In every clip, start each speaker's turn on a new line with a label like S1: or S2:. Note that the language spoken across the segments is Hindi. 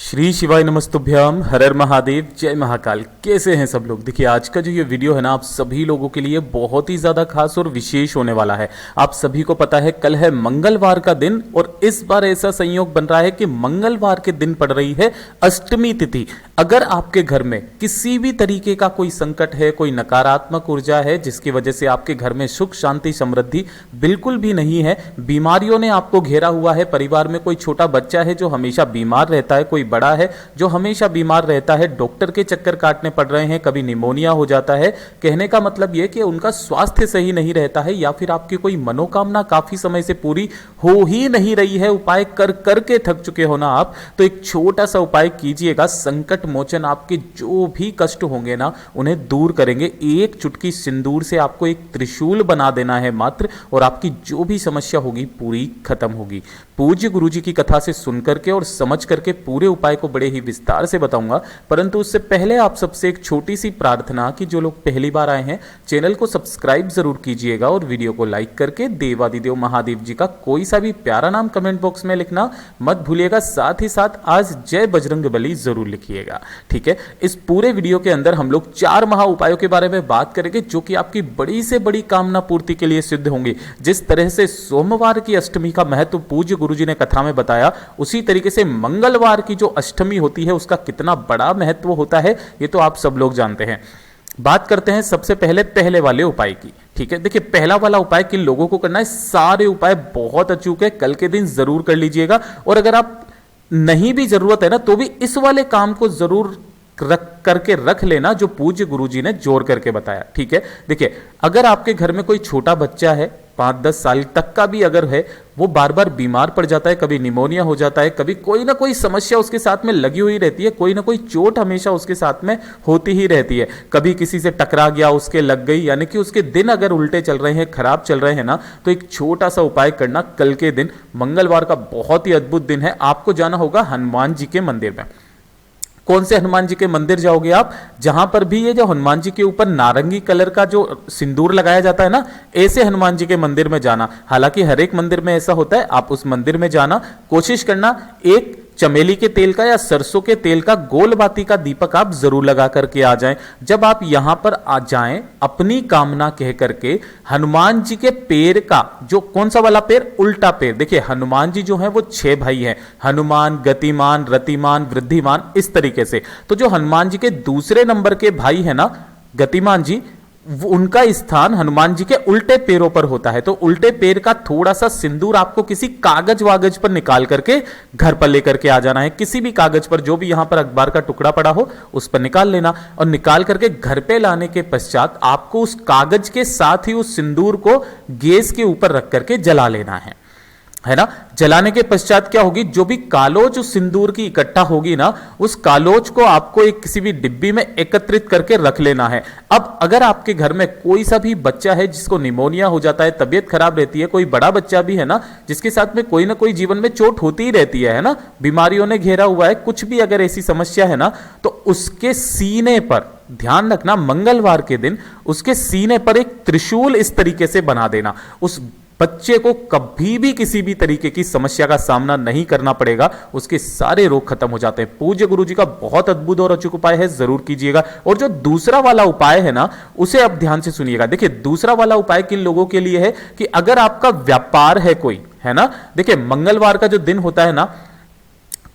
S1: श्री शिवाय नमस्तुभ्यम हर हर महादेव जय महाकाल। कैसे हैं सब लोग। देखिए आज का जो ये वीडियो है ना आप सभी लोगों के लिए बहुत ही ज़्यादा खास और विशेष होने वाला है। आप सभी को पता है कल है मंगलवार का दिन और इस बार ऐसा संयोग बन रहा है कि मंगलवार के दिन पड़ रही है अष्टमी तिथि। अगर आपके घर में किसी भी तरीके का कोई संकट है, कोई नकारात्मक ऊर्जा है जिसकी वजह से आपके घर में सुख शांति समृद्धि बिल्कुल भी नहीं है, बीमारियों ने आपको घेरा हुआ है, परिवार में कोई छोटा बच्चा है जो हमेशा बीमार रहता है, कोई बड़ा है जो हमेशा बीमार रहता है, डॉक्टर के चक्कर काटने पड़ रहे हैं, कभी निमोनिया हो जाता है, कहने का मतलब यह कि उनका स्वास्थ्य सही नहीं रहता है, या फिर आपकी कोई मनोकामना काफी समय से पूरी हो ही नहीं रही है, उपाय कर करके थक चुके हो ना आप, तो एक छोटा सा उपाय कीजिएगा। संकट मोचन आपके जो भी कष्ट होंगे ना उन्हें दूर करेंगे। एक चुटकी सिंदूर से आपको एक त्रिशूल बना देना है मात्र, और आपकी जो भी समस्या होगी पूरी खत्म होगी। पूज्य गुरुजी की कथा से सुनकर के और समझ करके पूरे उपाय को बड़े ही विस्तार से बताऊंगा, परंतु उससे पहले आप सबसे एक छोटी सी प्रार्थना कि जो लोग पहली बार आए हैं चैनल को सब्सक्राइब जरूर कीजिएगा और वीडियो को लाइक करके देवादिदेव महादेव जी का कोई सा भी प्यारा नाम कमेंट बॉक्स में लिखना मत भूलिएगा। साथ ही साथ आज जय बजरंगबली जरूर लिखिएगा, ठीक है। इस पूरे वीडियो के अंदर हम लोग 4 महा उपायों के बारे में बात करेंगे जो कि आपकी बड़ी से बड़ी कामना पूर्ति के लिए सिद्ध होंगे। जिस तरह से सोमवार की अष्टमी का महत्व पूज्य गुरुजी ने कथा में बताया, उसी तरीके से मंगलवार की जो अष्टमी होती है उसका कितना बड़ा महत्व होता है ये तो आप सब लोग जानते हैं। बात करते हैं सबसे पहले वाले उपाय की, ठीक है। देखिए पहला वाला उपाय किन लोगों को करना है, सारे उपाय बहुत अचूक है, कल के दिन जरूर कर लीजिएगा। और अगर आप नहीं भी जरूरत है ना तो भी इस वाले काम को जरूर रख लेना जो पूज्य गुरुजी ने जोर करके बताया, ठीक है। देखिए अगर आपके घर में कोई छोटा बच्चा है 5-10 साल तक का भी अगर है, वो बार बार बीमार पड़ जाता है, कभी निमोनिया हो जाता है, कभी कोई ना कोई समस्या उसके साथ में लगी हुई रहती है, कोई ना कोई चोट हमेशा उसके साथ में होती ही रहती है, कभी किसी से टकरा गया उसके लग गई, यानी कि उसके दिन अगर उल्टे चल रहे हैं, खराब चल रहे हैं ना, तो एक छोटा सा उपाय करना। कल के दिन मंगलवार का बहुत ही अद्भुत दिन है, आपको जाना होगा हनुमान जी के मंदिर में। कौन से हनुमान जी के मंदिर जाओगे आप, जहां पर भी ये जो हनुमान जी के ऊपर नारंगी कलर का जो सिंदूर लगाया जाता है ना, ऐसे हनुमान जी के मंदिर में जाना। हालांकि हर एक मंदिर में ऐसा होता है, आप उस मंदिर में जाना, कोशिश करना एक चमेली के तेल का या सरसों के तेल का गोल बाती का दीपक आप जरूर लगा करके आ जाएं। जब आप यहां पर आ जाएं अपनी कामना कह करके हनुमान जी के पैर का जो कौन सा वाला पैर, उल्टा पैर। देखिए हनुमान जी जो हैं वो 6 भाई हैं, हनुमान, गतिमान, रतिमान, वृद्धिमान, इस तरीके से। तो जो हनुमान जी के दूसरे नंबर के भाई है ना गतिमान जी, उनका स्थान हनुमान जी के उल्टे पैरों पर होता है। तो उल्टे पैर का थोड़ा सा सिंदूर आपको किसी कागज वागज पर निकाल करके घर पर लेकर के आ जाना है। किसी भी कागज पर, जो भी यहां पर अखबार का टुकड़ा पड़ा हो उस पर निकाल लेना, और निकाल करके घर पे लाने के पश्चात आपको उस कागज के साथ ही उस सिंदूर को गैस के ऊपर रख करके जला लेना है ना। जलाने के पश्चात क्या होगी, जो भी कालोज उस सिंदूर की इकट्ठा होगी ना, उस कालोज को आपको एक किसी भी डिब्बी में एकत्रित करके रख लेना है। अब अगर आपके घर में कोई सा भी बच्चा है जिसको निमोनिया हो जाता है, तबीयत खराब रहती है, कोई बड़ा बच्चा भी है ना जिसके साथ में कोई ना कोई जीवन में चोट होती ही रहती है ना, बीमारियों ने घेरा हुआ है, कुछ भी अगर ऐसी समस्या है ना, तो उसके सीने पर ध्यान रखना, मंगलवार के दिन उसके सीने पर एक त्रिशूल इस तरीके से बना देना। उस बच्चे को कभी भी किसी भी तरीके की समस्या का सामना नहीं करना पड़ेगा, उसके सारे रोग खत्म हो जाते हैं। पूज्य गुरुजी का बहुत अद्भुत और अचूक उपाय है, जरूर कीजिएगा। और जो दूसरा वाला उपाय है ना उसे अब ध्यान से सुनिएगा। देखिए दूसरा वाला उपाय किन लोगों के लिए है कि अगर आपका व्यापार है कोई, है ना, देखिए मंगलवार का जो दिन होता है ना,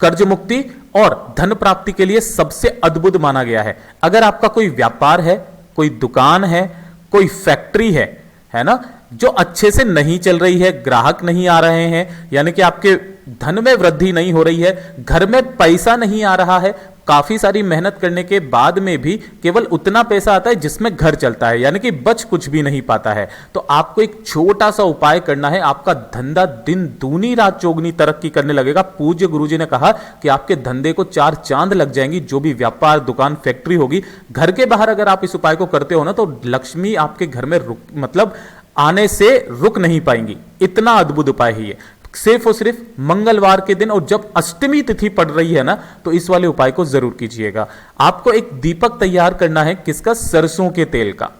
S1: कर्ज मुक्ति और धन प्राप्ति के लिए सबसे अद्भुत माना गया है। अगर आपका कोई व्यापार है, कोई दुकान है, कोई फैक्ट्री है ना, जो अच्छे से नहीं चल रही है, ग्राहक नहीं आ रहे हैं, यानी कि आपके धन में वृद्धि नहीं हो रही है, घर में पैसा नहीं आ रहा है, काफी सारी मेहनत करने के बाद में भी केवल उतना पैसा आता है जिसमें घर चलता है, यानी कि बच कुछ भी नहीं पाता है, तो आपको एक छोटा सा उपाय करना है। आपका धंधा दिन दूनी रात चौगनी तरक्की करने लगेगा। पूज्य गुरुजी ने कहा कि आपके धंधे को 4 चांद लग जाएंगी। जो भी व्यापार, दुकान, फैक्ट्री होगी, घर के बाहर अगर आप इस उपाय को करते हो ना तो लक्ष्मी आपके घर में मतलब आने से रुक नहीं पाएंगी। इतना अद्भुत उपाय है ये, सिर्फ और सिर्फ मंगलवार के दिन, और जब अष्टमी तिथि पड़ रही है ना तो इस वाले उपाय को जरूर कीजिएगा। आपको एक दीपक तैयार करना है, किसका, सरसों के तेल का,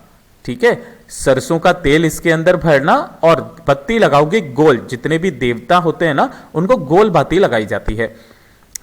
S1: ठीक है। सरसों का तेल इसके अंदर भरना और बत्ती लगाओगे गोल, जितने भी देवता होते हैं ना उनको गोल बाती लगाई जाती है।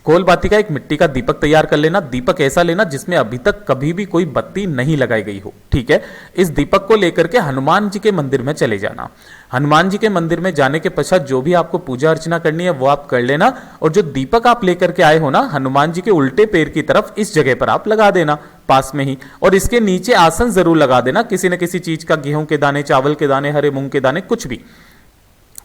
S1: कोल बाती का एक मिट्टी का दीपक तैयार कर लेना। दीपक ऐसा लेना जिसमें अभी तक कभी भी कोई बत्ती नहीं लगाई गई हो, ठीक है। इस दीपक को लेकर के हनुमान जी के मंदिर में चले जाना। हनुमान जी के मंदिर में जाने के पश्चात जो भी आपको पूजा अर्चना करनी है वो आप कर लेना, और जो दीपक आप लेकर के आए हो ना, हनुमान जी के उल्टे पैर की तरफ इस जगह पर आप लगा देना पास में ही, और इसके नीचे आसन जरूर लगा देना, किसी न किसी चीज का, गेहूं के दाने, चावल के दाने, हरे मूंग के दाने, कुछ भी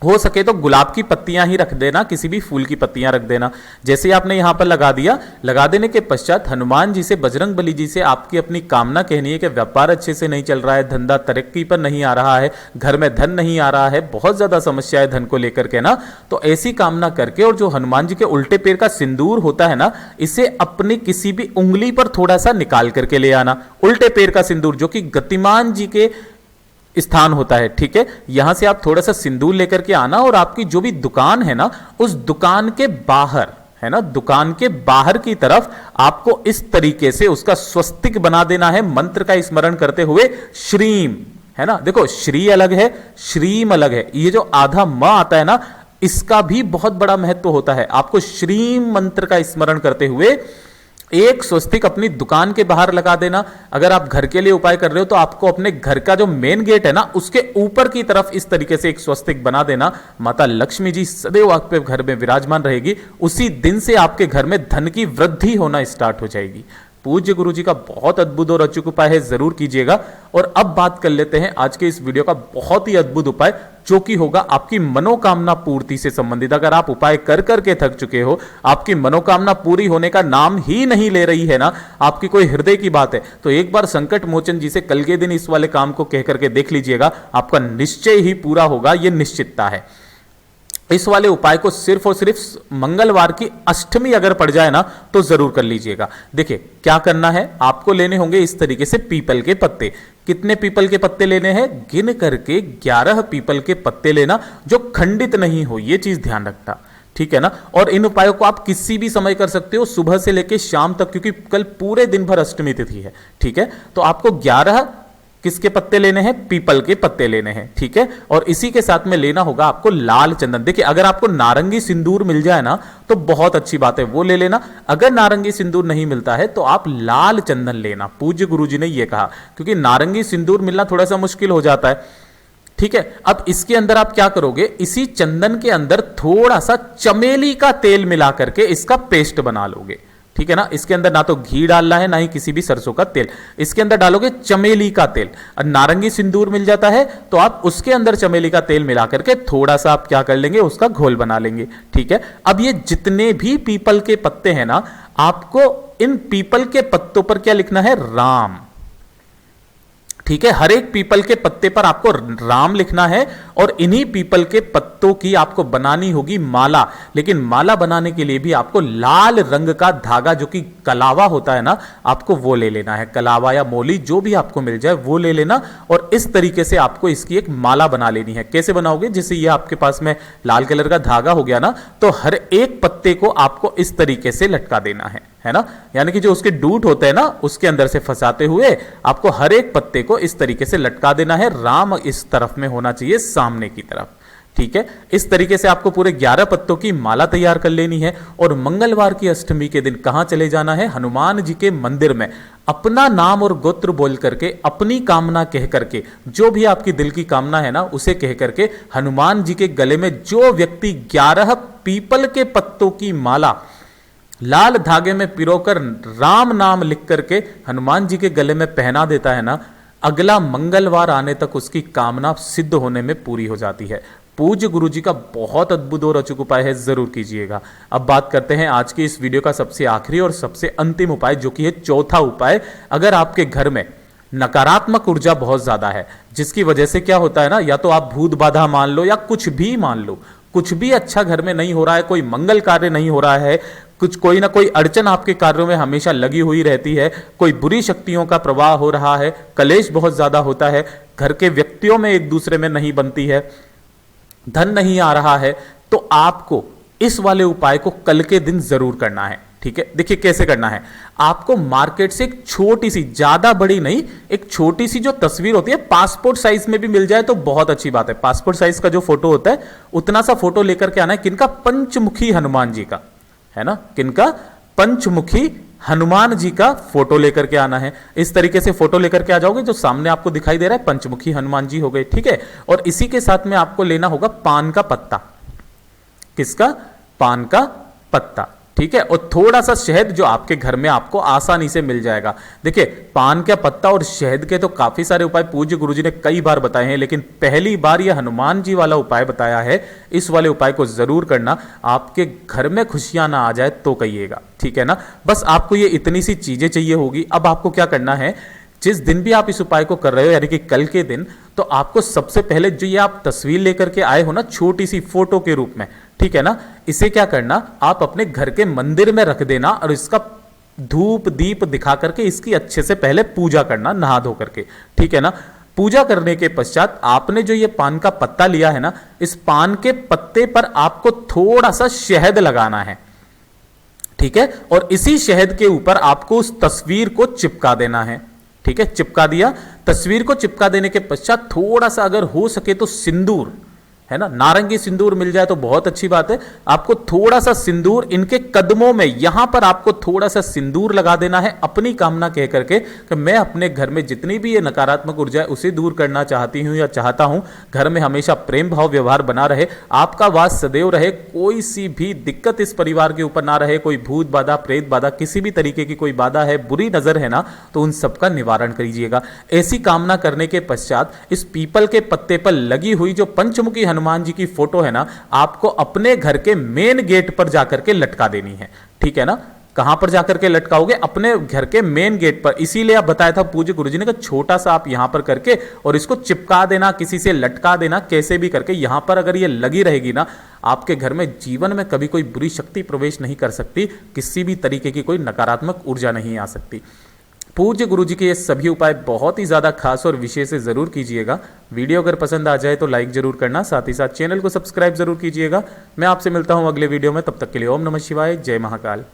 S1: हो सके तो गुलाब की पत्तियां ही रख देना, किसी भी फूल की पत्तियां रख देना। जैसे आपने यहां पर लगा दिया, लगा देने के पश्चात हनुमान जी से, बजरंग बली जी से आपकी अपनी कामना कहनी है कि व्यापार अच्छे से नहीं चल रहा है, धंधा तरक्की पर नहीं आ रहा है, घर में धन नहीं आ रहा है, बहुत ज्यादा समस्या है धन को लेकर के ना, तो ऐसी कामना करके, और जो हनुमान जी के उल्टे पैर का सिंदूर होता है ना, इसे अपनी किसी भी उंगली पर थोड़ा सा निकाल करके ले आना। उल्टे पैर का सिंदूर जो कि गतिमान जी के स्थान होता है, ठीक है। यहां से आप थोड़ा सा सिंदूर लेकर के आना, और आपकी जो भी दुकान है ना, उस दुकान के बाहर है ना, दुकान के बाहर की तरफ आपको इस तरीके से उसका स्वस्तिक बना देना है, मंत्र का स्मरण करते हुए, श्रीम, है ना। देखो, श्री अलग है, श्रीम अलग है। ये जो आधा म आता है ना, इसका भी बहुत बड़ा महत्व होता है। आपको श्रीम मंत्र का स्मरण करते हुए एक स्वस्तिक अपनी दुकान के बाहर लगा देना। अगर आप घर के लिए उपाय कर रहे हो तो आपको अपने घर का जो मेन गेट है ना, उसके ऊपर की तरफ इस तरीके से एक स्वस्तिक बना देना। माता लक्ष्मी जी सदैव आपके घर में विराजमान रहेगी। उसी दिन से आपके घर में धन की वृद्धि होना स्टार्ट हो जाएगी। पूज्य गुरु जी का बहुत अद्भुत और अचूक उपाय है, जरूर कीजिएगा। और अब बात कर लेते हैं आज के इस वीडियो का बहुत ही अद्भुत उपाय, जो कि होगा आपकी मनोकामना पूर्ति से संबंधित। अगर आप उपाय कर करके थक चुके हो, आपकी मनोकामना पूरी होने का नाम ही नहीं ले रही है ना, आपकी कोई हृदय की बात है, तो एक बार संकट मोचन जी से कल के दिन इस वाले काम को कह करके देख लीजिएगा, आपका निश्चय ही पूरा होगा, यह निश्चितता है। इस वाले उपाय को सिर्फ और सिर्फ मंगलवार की अष्टमी अगर पड़ जाए ना, तो जरूर कर लीजिएगा। देखिए क्या करना है, आपको लेने होंगे इस तरीके से पीपल के पत्ते। कितने पीपल के पत्ते लेने हैं? गिन करके 11 पीपल के पत्ते लेना, जो खंडित नहीं हो, यह चीज ध्यान रखना, ठीक है ना। और इन उपायों को आप किसी भी समय कर सकते हो, सुबह से लेकर शाम तक, क्योंकि कल पूरे दिन भर अष्टमी तिथि है, ठीक है। तो आपको 11 किसके पत्ते लेने हैं? पीपल के पत्ते लेने हैं, ठीक है। और इसी के साथ में लेना होगा आपको लाल चंदन। देखिए, अगर आपको नारंगी सिंदूर मिल जाए ना, तो बहुत अच्छी बात है, वो ले लेना। अगर नारंगी सिंदूर नहीं मिलता है तो आप लाल चंदन लेना। पूज्य गुरुजी ने यह कहा, क्योंकि नारंगी सिंदूर मिलना थोड़ा सा मुश्किल हो जाता है, ठीक है। अब इसके अंदर आप क्या करोगे, इसी चंदन के अंदर थोड़ा सा चमेली का तेल मिला करके इसका पेस्ट बना लोगे, ठीक है ना। इसके अंदर ना तो घी डालना है, ना ही किसी भी सरसों का तेल, इसके अंदर डालोगे चमेली का तेल। और नारंगी सिंदूर मिल जाता है तो आप उसके अंदर चमेली का तेल मिला करके थोड़ा सा आप क्या कर लेंगे, उसका घोल बना लेंगे, ठीक है। अब ये जितने भी पीपल के पत्ते हैं ना, आपको इन पीपल के पत्तों पर क्या लिखना है? राम, ठीक है। हर एक पीपल के पत्ते पर आपको राम लिखना है, और इन्हीं पीपल के पत्तों की आपको बनानी होगी माला। लेकिन माला बनाने के लिए भी आपको लाल रंग का धागा, जो कि कलावा होता है ना, आपको वो ले लेना है। कलावा या मोली जो भी आपको मिल जाए वो ले लेना, और इस तरीके से आपको इसकी एक माला बना लेनी है। कैसे बनाओगे? जैसे ये आपके पास में लाल कलर का धागा हो गया ना, तो हर एक पत्ते को आपको इस तरीके से लटका देना है ना। यानी कि जो उसके डूट होते हैं ना, उसके अंदर से फंसाते हुए आपको हर एक पत्ते को इस तरीके से लटका देना है। राम इस तरफ में होना चाहिए, सामने की तरफ, ठीक है। इस तरीके से आपको पूरे 11 पत्तों की माला तैयार कर लेनी है। और मंगलवार की अष्टमी के दिन कहां चले जाना है? हनुमान जी के मंदिर में अपना नाम और गोत्र बोल करके, अपनी कामना कह करके, जो भी आपकी दिल की कामना है ना, उसे कह करके हनुमान जी के गले में जो व्यक्ति 11 पीपल के पत्तों की माला लाल धागे में पिरोकर राम नाम लिख करके हनुमान जी के गले में पहना देता है ना, अगला मंगलवार आने तक उसकी कामना सिद्ध होने में पूरी हो जाती है। पूज्य गुरु जी का बहुत अद्भुत और अचूक उपाय है, जरूर कीजिएगा। अब बात करते हैं आज की इस वीडियो का सबसे आखिरी और सबसे अंतिम उपाय, जो कि है चौथा उपाय। अगर आपके घर में नकारात्मक ऊर्जा बहुत ज्यादा है, जिसकी वजह से क्या होता है ना, या तो आप भूत बाधा मान लो या कुछ भी मान लो, कुछ भी अच्छा घर में नहीं हो रहा है, कोई मंगल कार्य नहीं हो रहा है, कुछ कोई ना कोई अड़चन आपके कार्यों में हमेशा लगी हुई रहती है, कोई बुरी शक्तियों का प्रवाह हो रहा है, कलेश बहुत ज्यादा होता है, घर के व्यक्तियों में एक दूसरे में नहीं बनती है, धन नहीं आ रहा है, तो आपको इस वाले उपाय को कल के दिन जरूर करना है, ठीक है। देखिए कैसे करना है, आपको मार्केट से एक छोटी सी, ज्यादा बड़ी नहीं, एक छोटी सी जो तस्वीर होती है, पासपोर्ट साइज में भी मिल जाए तो बहुत अच्छी बात है। पासपोर्ट साइज का जो फोटो होता है, उतना सा फोटो लेकर के आना है। किनका? पंचमुखी हनुमान जी का, है ना, किनका, पंचमुखी हनुमान जी का फोटो लेकर के आना है। इस तरीके से फोटो लेकर के आ जाओगे, जो सामने आपको दिखाई दे रहा है पंचमुखी हनुमान जी हो गए, ठीक है। और इसी के साथ में आपको लेना होगा पान का पत्ता, किसका, पान का पत्ता, ठीक है। और थोड़ा सा शहद जो आपके घर में आपको आसानी से मिल जाएगा। देखिए पान का पत्ता और शहद के तो काफी सारे उपाय पूज्य गुरुजी ने कई बार बताए हैं, लेकिन पहली बार यह हनुमान जी वाला उपाय बताया है। इस वाले उपाय को जरूर करना, आपके घर में खुशियां ना आ जाए तो कहिएगा, ठीक है ना। बस आपको ये इतनी सी चीजें चाहिए होगी। अब आपको क्या करना है, जिस दिन भी आप इस उपाय को कर रहे हो, यानी कि कल के दिन, तो आपको सबसे पहले जो ये आप तस्वीर लेकर के आए हो ना, छोटी सी फोटो के रूप में, ठीक है ना, इसे क्या करना, आप अपने घर के मंदिर में रख देना और इसका धूप दीप दिखा करके इसकी अच्छे से पहले पूजा करना, नहा धो करके, ठीक है ना। पूजा करने के पश्चात आपने जो ये पान का पत्ता लिया है ना, इस पान के पत्ते पर आपको थोड़ा सा शहद लगाना है, ठीक है। और इसी शहद के ऊपर आपको उस तस्वीर को चिपका देना है, ठीक है। चिपका दिया, तस्वीर को चिपका देने के पश्चात थोड़ा सा अगर हो सके तो सिंदूर, है ना, नारंगी सिंदूर मिल जाए तो बहुत अच्छी बात है। आपको थोड़ा सा सिंदूर इनके कदमों में, यहां पर आपको थोड़ा सा सिंदूर लगा देना है, अपनी कामना कह करके कि मैं अपने घर में जितनी भी ये नकारात्मक ऊर्जा है उसे दूर करना चाहती हूं या चाहता हूं, घर में हमेशा प्रेम भाव व्यवहार बना रहे, आपका वास सदैव रहे, कोई सी भी दिक्कत इस परिवार के ऊपर ना रहे, कोई भूत बाधा, प्रेत बाधा, किसी भी तरीके की कोई बाधा है, बुरी नजर है ना, तो उन सबका निवारण करिएगा। ऐसी कामना करने के पश्चात इस पीपल के पत्ते पर लगी हुई जो पंचमुखी हनुमान जी की फोटो है ना, आपको अपने घर के मेन गेट पर जाकर के लटका देनी है, ठीक है ना। कहां पर जाकर के लटकाओगे, अपने घर के मेन गेट पर। इसीलिए आप बताया था पूज्य गुरुजी ने कि छोटा सा आप यहां पर करके और इसको चिपका देना, किसी से लटका देना, कैसे भी करके यहां पर अगर ये लगी रहेगी ना, आपके घर में जीवन में कभी कोई बुरी शक्ति प्रवेश नहीं कर सकती, किसी भी तरीके की कोई नकारात्मक ऊर्जा नहीं आ सकती। पूज्य गुरुजी के ये सभी उपाय बहुत ही ज़्यादा खास और विशेष से ज़रूर कीजिएगा। वीडियो अगर पसंद आ जाए तो लाइक ज़रूर करना, साथ ही साथ चैनल को सब्सक्राइब ज़रूर कीजिएगा। मैं आपसे मिलता हूँ अगले वीडियो में, तब तक के लिए ओम नमः शिवाय, जय महाकाल।